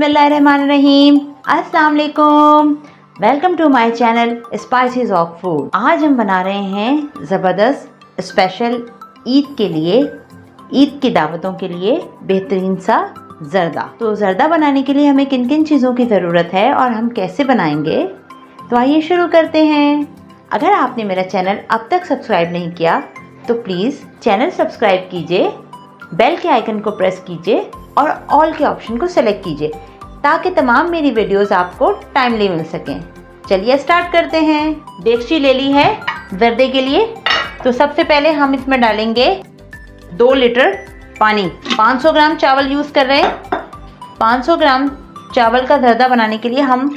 बिस्मिल्लाहिर्रहमानिर्रहीम। अस्सलाम वालेकुम। Welcome to my channel spices of food. आज हम बना रहे हैं ज़बरदस्त स्पेशल ईद के लिए, ईद की दावतों के लिए बेहतरीन सा ज़र्दा। तो ज़र्दा बनाने के लिए हमें किन किन चीज़ों की ज़रूरत है और हम कैसे बनाएंगे, तो आइए शुरू करते हैं। अगर आपने मेरा चैनल अब तक सब्सक्राइब नहीं किया तो प्लीज़ चैनल सब्सक्राइब कीजिए, बेल के आइकन को प्रेस कीजिए और ऑल के ऑप्शन को सेलेक्ट कीजिए ताकि तमाम मेरी वीडियोस आपको टाइमली मिल सकें। चलिए स्टार्ट करते हैं। देगची ले ली है ज़र्दे के लिए। तो सबसे पहले हम इसमें डालेंगे 2 लीटर पानी। 500 ग्राम चावल यूज़ कर रहे हैं। 500 ग्राम चावल का ज़र्दा बनाने के लिए हम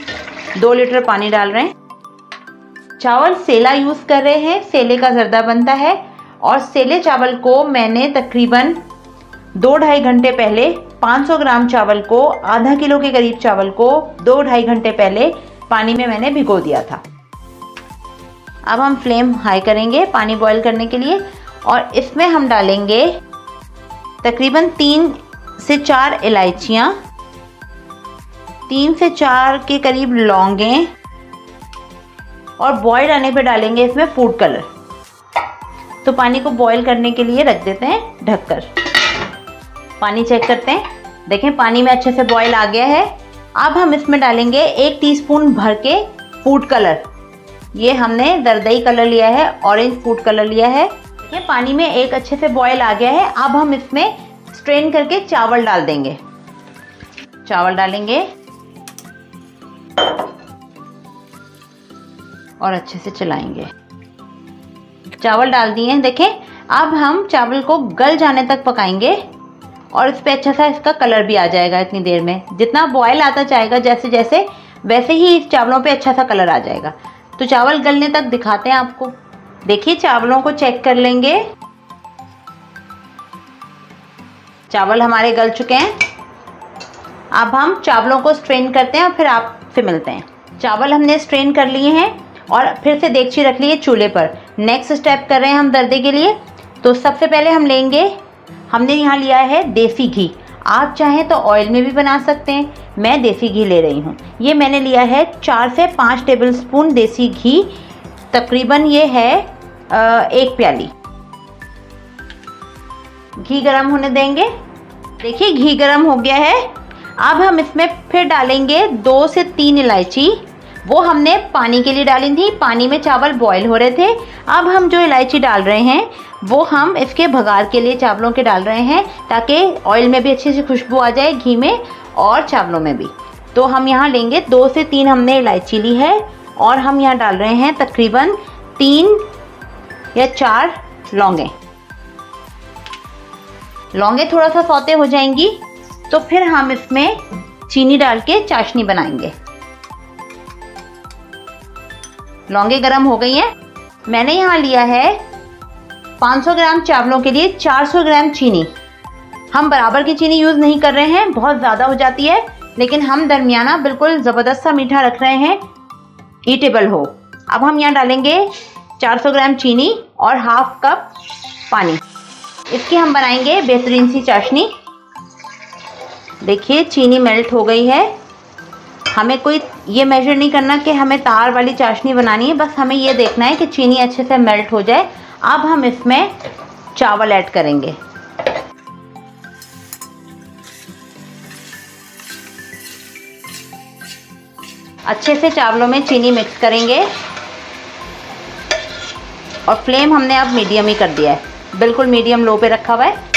2 लीटर पानी डाल रहे हैं। चावल सेला यूज़ कर रहे हैं, सेले का ज़र्दा बनता है। और सेले चावल को मैंने तकरीबन 2-2.5 घंटे पहले 500 ग्राम चावल को, आधा किलो के करीब चावल को 2-2.5 घंटे पहले पानी में मैंने भिगो दिया था। अब हम फ्लेम हाई करेंगे पानी बॉईल करने के लिए और इसमें हम डालेंगे तकरीबन 3 से 4 इलायचियाँ, 3 से 4 के करीब लौंगें और बॉईल आने पे डालेंगे इसमें फूड कलर। तो पानी को बॉईल करने के लिए रख देते हैं ढककर। पानी चेक करते हैं, देखें पानी में अच्छे से बॉईल आ गया है। अब हम इसमें डालेंगे 1 टीस्पून भर के फूड कलर। ये हमने जरदई कलर लिया है, ऑरेंज फूड कलर लिया है। ये पानी में एक अच्छे से बॉईल आ गया है। अब हम इसमें स्ट्रेन करके चावल डाल देंगे। चावल डालेंगे और अच्छे से चलाएंगे। चावल डाल दिए हैं, देखें। अब हम चावल को गल जाने तक पकाएंगे और इस पे अच्छा सा इसका कलर भी आ जाएगा इतनी देर में। जितना बॉयल आता जाएगा जैसे जैसे, वैसे ही इस चावलों पे अच्छा सा कलर आ जाएगा। तो चावल गलने तक दिखाते हैं आपको। देखिए चावलों को चेक कर लेंगे। चावल हमारे गल चुके हैं। अब हम चावलों को स्ट्रेन करते हैं और फिर आपसे मिलते हैं। चावल हमने स्ट्रेन कर लिए हैं और फिर से देगची रख ली है चूल्हे पर। नेक्स्ट स्टेप कर रहे हैं हम ज़र्दे के लिए। तो सबसे पहले हम लेंगे, हमने यहाँ लिया है देसी घी। आप चाहें तो ऑयल में भी बना सकते हैं, मैं देसी घी ले रही हूँ। ये मैंने लिया है 4 से 5 टेबलस्पून देसी घी, तकरीबन ये है 1 प्याली। घी गरम होने देंगे। देखिए घी गरम हो गया है। अब हम इसमें फिर डालेंगे 2 से 3 इलायची। वो हमने पानी के लिए डाली थी, पानी में चावल बॉईल हो रहे थे। अब हम जो इलायची डाल रहे हैं वो हम इसके भगार के लिए चावलों के डाल रहे हैं ताकि ऑयल में भी अच्छी सी खुशबू आ जाए, घी में और चावलों में भी। तो हम यहाँ लेंगे 2 से 3 हमने इलायची ली है और हम यहाँ डाल रहे हैं तकरीबन 3 या 4 लौंगें। लौंगें थोड़ा सा सौते हो जाएंगी तो फिर हम इसमें चीनी डाल के चाशनी बनाएंगे। लौंगे गरम हो गई हैं। मैंने यहाँ लिया है 500 ग्राम चावलों के लिए 400 ग्राम चीनी। हम बराबर की चीनी यूज़ नहीं कर रहे हैं, बहुत ज़्यादा हो जाती है, लेकिन हम दरमियाना बिल्कुल ज़बरदस्त सा मीठा रख रहे हैं, ईटेबल हो। अब हम यहाँ डालेंगे 400 ग्राम चीनी और हाफ कप पानी। इसकी हम बनाएंगे बेहतरीन सी चाशनी। देखिए चीनी मेल्ट हो गई है। हमें कोई ये मेजर नहीं करना कि हमें तार वाली चाशनी बनानी है, बस हमें ये देखना है कि चीनी अच्छे से मेल्ट हो जाए। अब हम इसमें चावल ऐड करेंगे। अच्छे से चावलों में चीनी मिक्स करेंगे और फ्लेम हमने अब मीडियम ही कर दिया है, बिल्कुल मीडियम लो पे रखा हुआ है।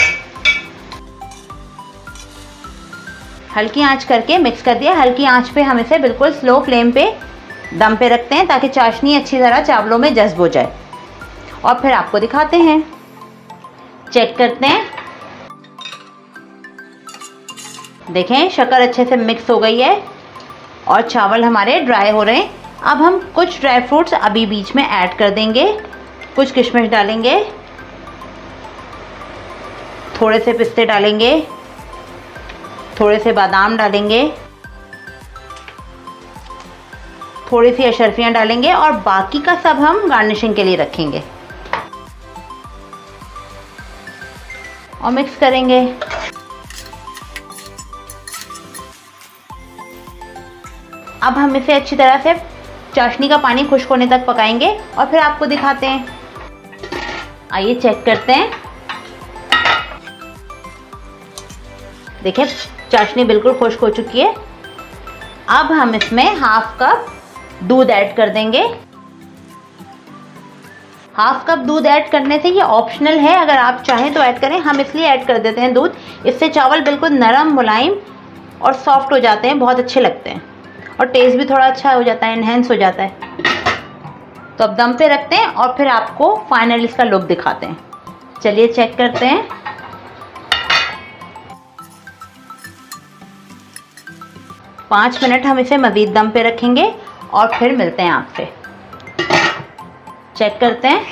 हल्की आंच करके मिक्स कर दिया। हल्की आंच पे हम इसे बिल्कुल स्लो फ्लेम पे दम पे रखते हैं ताकि चाशनी अच्छी तरह चावलों में जज्ब हो जाए। और फिर आपको दिखाते हैं, चेक करते हैं। देखें शक्कर अच्छे से मिक्स हो गई है और चावल हमारे ड्राई हो रहे हैं। अब हम कुछ ड्राई फ्रूट्स अभी बीच में ऐड कर देंगे। कुछ किशमिश डालेंगे, थोड़े से पिस्ते डालेंगे, थोड़े से बादाम डालेंगे, थोड़ी सी अशरफियाँ डालेंगे और बाकी का सब हम गार्निशिंग के लिए रखेंगे और मिक्स करेंगे। अब हम इसे अच्छी तरह से चाशनी का पानी खुश्क होने तक पकाएंगे और फिर आपको दिखाते हैं। आइए चेक करते हैं। देखिए चाशनी बिल्कुल खुश्क हो चुकी है। अब हम इसमें हाफ कप दूध ऐड कर देंगे। हाफ कप दूध ऐड करने से ये ऑप्शनल है, अगर आप चाहें तो ऐड करें, हम इसलिए ऐड कर देते हैं दूध। इससे चावल बिल्कुल नरम, मुलायम और सॉफ्ट हो जाते हैं, बहुत अच्छे लगते हैं और टेस्ट भी थोड़ा अच्छा हो जाता है, इन्हेंस हो जाता है। तो अब दम पे रखते हैं और फिर आपको फाइनल इसका लुक दिखाते हैं। चलिए चेक करते हैं। पाँच मिनट हम इसे मज़ीद दम पे रखेंगे और फिर मिलते हैं आपसे। चेक करते हैं।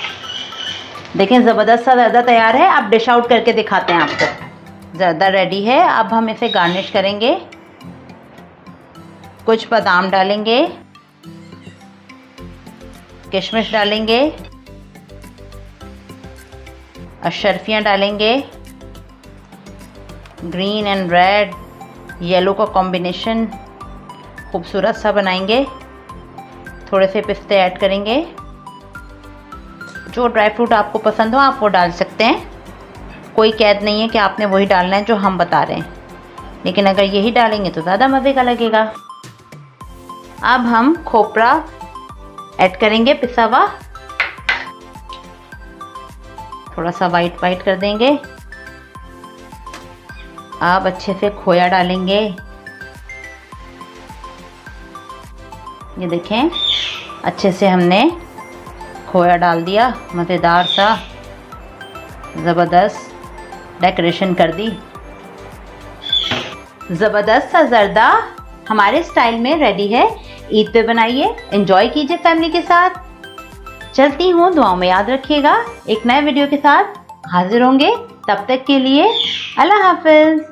देखें ज़बरदस्त सा ज़र्दा तैयार है। अब डिश आउट करके दिखाते हैं आपको। ज़र्दा रेडी है। अब हम इसे गार्निश करेंगे। कुछ बादाम डालेंगे, किशमिश डालेंगे, अशरफियाँ डालेंगे। ग्रीन एंड रेड येलो का कॉम्बिनेशन खूबसूरत सा बनाएंगे। थोड़े से पिस्ते ऐड करेंगे। जो ड्राई फ्रूट आपको पसंद हो आप वो डाल सकते हैं, कोई कैद नहीं है कि आपने वही डालना है जो हम बता रहे हैं, लेकिन अगर यही डालेंगे तो ज़्यादा मज़े का लगेगा। अब हम खोपरा ऐड करेंगे, पिसा हुआ। थोड़ा सा वाइट वाइट कर देंगे। अब अच्छे से खोया डालेंगे। ये देखें अच्छे से हमने खोया डाल दिया, मज़ेदार सा ज़बरदस्त डेकोरेशन कर दी। ज़बरदस्त सा ज़र्दा हमारे स्टाइल में रेडी है। ईद पे बनाइए, एंजॉय कीजिए फैमिली के साथ। चलती हूँ, दुआओं में याद रखिएगा। एक नए वीडियो के साथ हाजिर होंगे, तब तक के लिए अल्लाह हाफ़िज़।